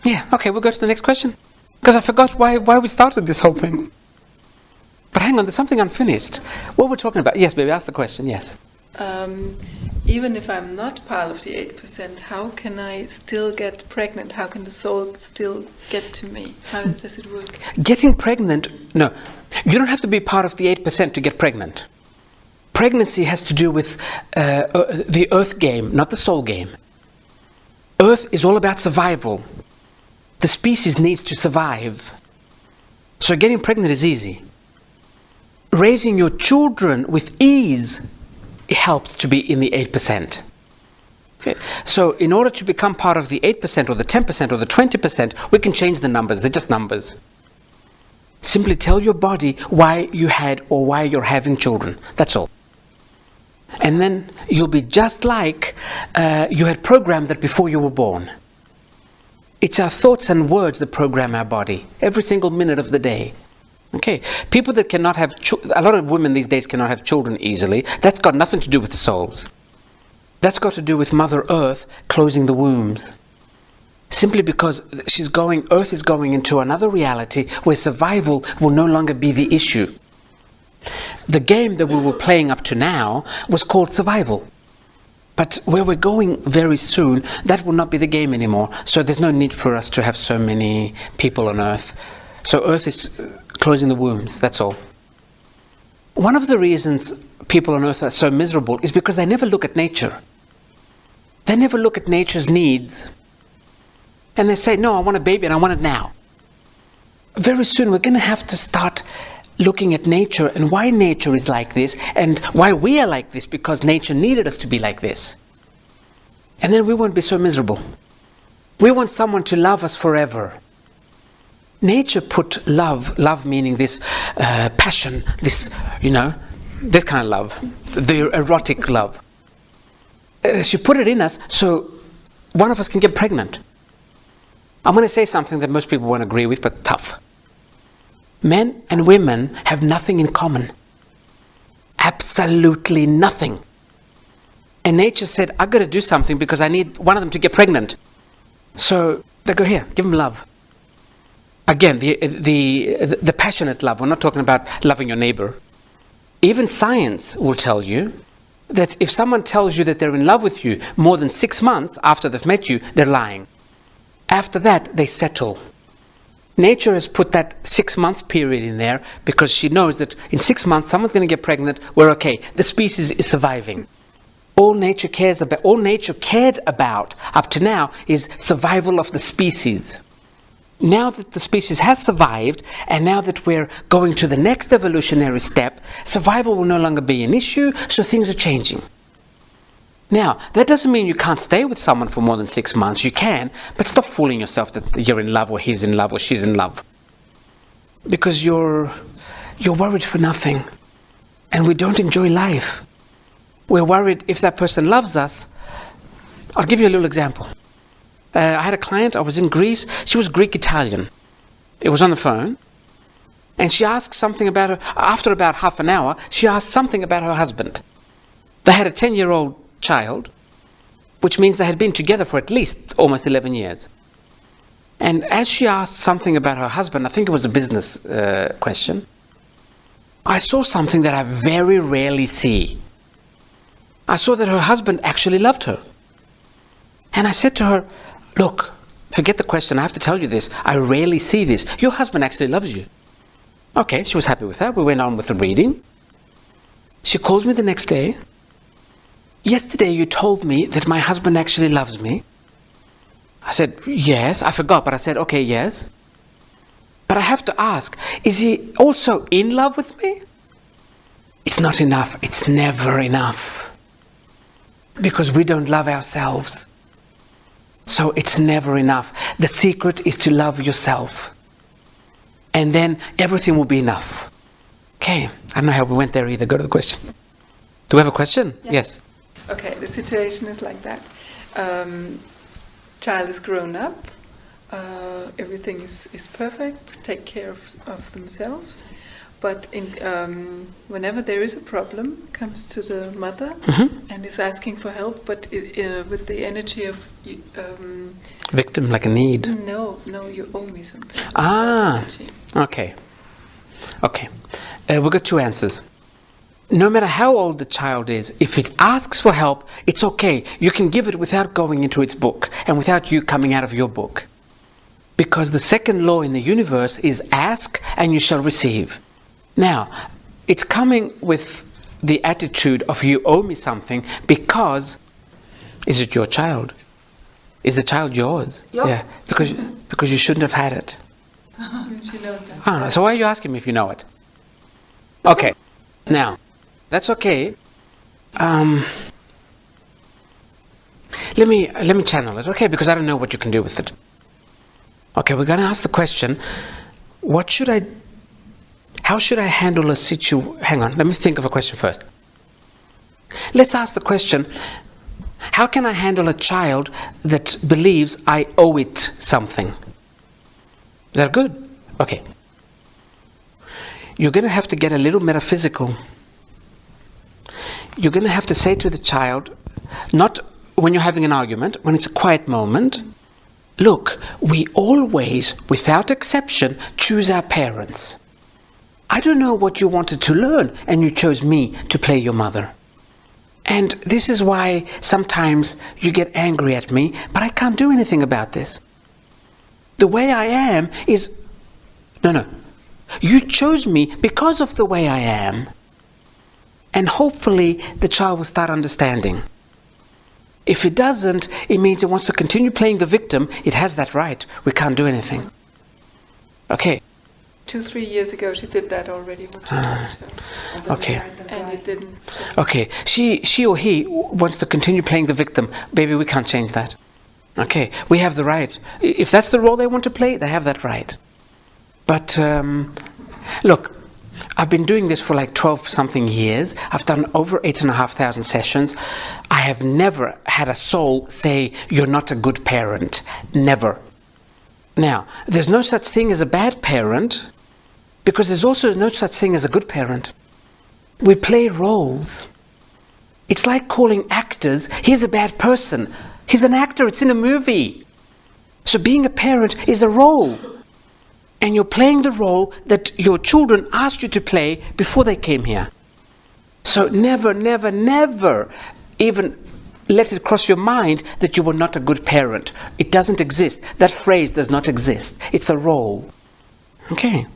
Yeah, okay, we'll go to the next question. Because I forgot why we started this whole thing. But hang on, there's something unfinished. What we're talking about? Yes, baby, ask the question, yes. Even if I'm not part of the 8%, how can I still get pregnant? How can the soul still get to me? How does it work? Getting pregnant, no. You don't have to be part of the 8% to get pregnant. Pregnancy has to do with the earth game, not the soul game. Earth is all about survival. The species needs to survive. So getting pregnant is easy. Raising your children with ease, it helps to be in the 8%. Okay. So in order to become part of the 8% or the 10% or the 20%, we can change the numbers. They're just numbers. Simply tell your body why you had or why you're having children. That's all. And then you'll be just like you had programmed that before you were born. It's our thoughts and words that program our body every single minute of the day. Okay, people that cannot have a lot of women these days cannot have children easily. That's got nothing to do with the souls. That's got to do with Mother Earth closing the wombs. Simply because Earth is going into another reality where survival will no longer be the issue. The game that we were playing up to now was called survival. But where we're going very soon, that will not be the game anymore. So there's no need for us to have so many people on Earth. So Earth is closing the wombs, that's all. One of the reasons people on Earth are so miserable is because they never look at nature. They never look at nature's needs. And they say, no, I want a baby and I want it now. Very soon we're going to have to start looking at nature and why nature is like this and why we are like this, because nature needed us to be like this. And then we won't be so miserable. We want someone to love us forever. Nature put love meaning this passion, this, that kind of love, the erotic love. She put it in us so one of us can get pregnant. I'm going to say something that most people won't agree with, but tough. Men and women have nothing in common. Absolutely nothing. And nature said, I've got to do something because I need one of them to get pregnant. So they go, here, give them love. Again, the passionate love. We're not talking about loving your neighbor. Even science will tell you that if someone tells you that they're in love with you more than 6 months after they've met you, they're lying. After that, they settle. Nature has put that 6-month period in there because she knows that in 6 months someone's going to get pregnant. We're okay. The species is surviving. All nature cared about up to now is survival of the species. Now that the species has survived, and now that we're going to the next evolutionary step, survival will no longer be an issue, so things are changing. Now, that doesn't mean you can't stay with someone for more than 6 months. You can, but stop fooling yourself that you're in love or he's in love or she's in love. Because you're worried for nothing. And we don't enjoy life. We're worried if that person loves us. I'll give you a little example. I had a client, I was in Greece, she was Greek-Italian. It was on the phone. And she asked something about her, after about half an hour, she asked something about her husband. They had a 10-year-old child, which means they had been together for at least almost 11 years. And as she asked something about her husband, I think it was a business question, I saw something that I very rarely see. I saw that her husband actually loved her. And I said to her, look, forget the question, I have to tell you this. I rarely see this. Your husband actually loves you. Okay, she was happy with that. We went on with the reading. She calls me the next day. Yesterday you told me that my husband actually loves me. I said, yes. I forgot, but I said, okay, yes. But I have to ask, is he also in love with me? It's not enough. It's never enough. Because we don't love ourselves. So it's never enough. The secret is to love yourself. And then everything will be enough. Okay, I don't know how we went there either. Go to the question. Do we have a question? Yes. Okay, the situation is like that. Child is grown up. Everything is perfect. Take care of themselves. But whenever there is a problem, comes to the mother and is asking for help, but with the energy of victim, like a need. No, no, you owe me something. Ah, okay. We've got two answers. No matter how old the child is, if it asks for help, it's okay. You can give it without going into its book and without you coming out of your book. Because the second law in the universe is ask and you shall receive. Now, it's coming with the attitude of you owe me something because, is it your child? Is the child yours? Yep. Yeah, because you shouldn't have had it. She knows that. So why are you asking me if you know it? Okay, now, that's okay. Let me channel it, okay? Because I don't know what you can do with it. Okay, we're going to ask the question, how should I handle a situation? Hang on, let me think of a question first. Let's ask the question, how can I handle a child that believes I owe it something? Is that good? Okay. You're going to have to get a little metaphysical. You're going to have to say to the child, not when you're having an argument, when it's a quiet moment, look, we always, without exception, choose our parents. I don't know what you wanted to learn, and you chose me to play your mother. And this is why sometimes you get angry at me, but I can't do anything about this. The way I am is... No. You chose me because of the way I am. And hopefully the child will start understanding. If it doesn't, it means it wants to continue playing the victim. It has that right. We can't do anything. Okay. 2-3 years ago she did that already when she talked to her. Okay. And it didn't. Okay. She or he wants to continue playing the victim. Baby, we can't change that. Okay. We have the right. If that's the role they want to play, they have that right. But, look, I've been doing this for like 12-something years. I've done over 8,500 sessions. I have never had a soul say, you're not a good parent. Never. Now, there's no such thing as a bad parent, because there's also no such thing as a good parent. We play roles. It's like calling actors, he's a bad person. He's an actor, it's in a movie. So being a parent is a role. And you're playing the role that your children asked you to play before they came here. So never, never, never even let it cross your mind that you were not a good parent. It doesn't exist. That phrase does not exist. It's a role. Okay.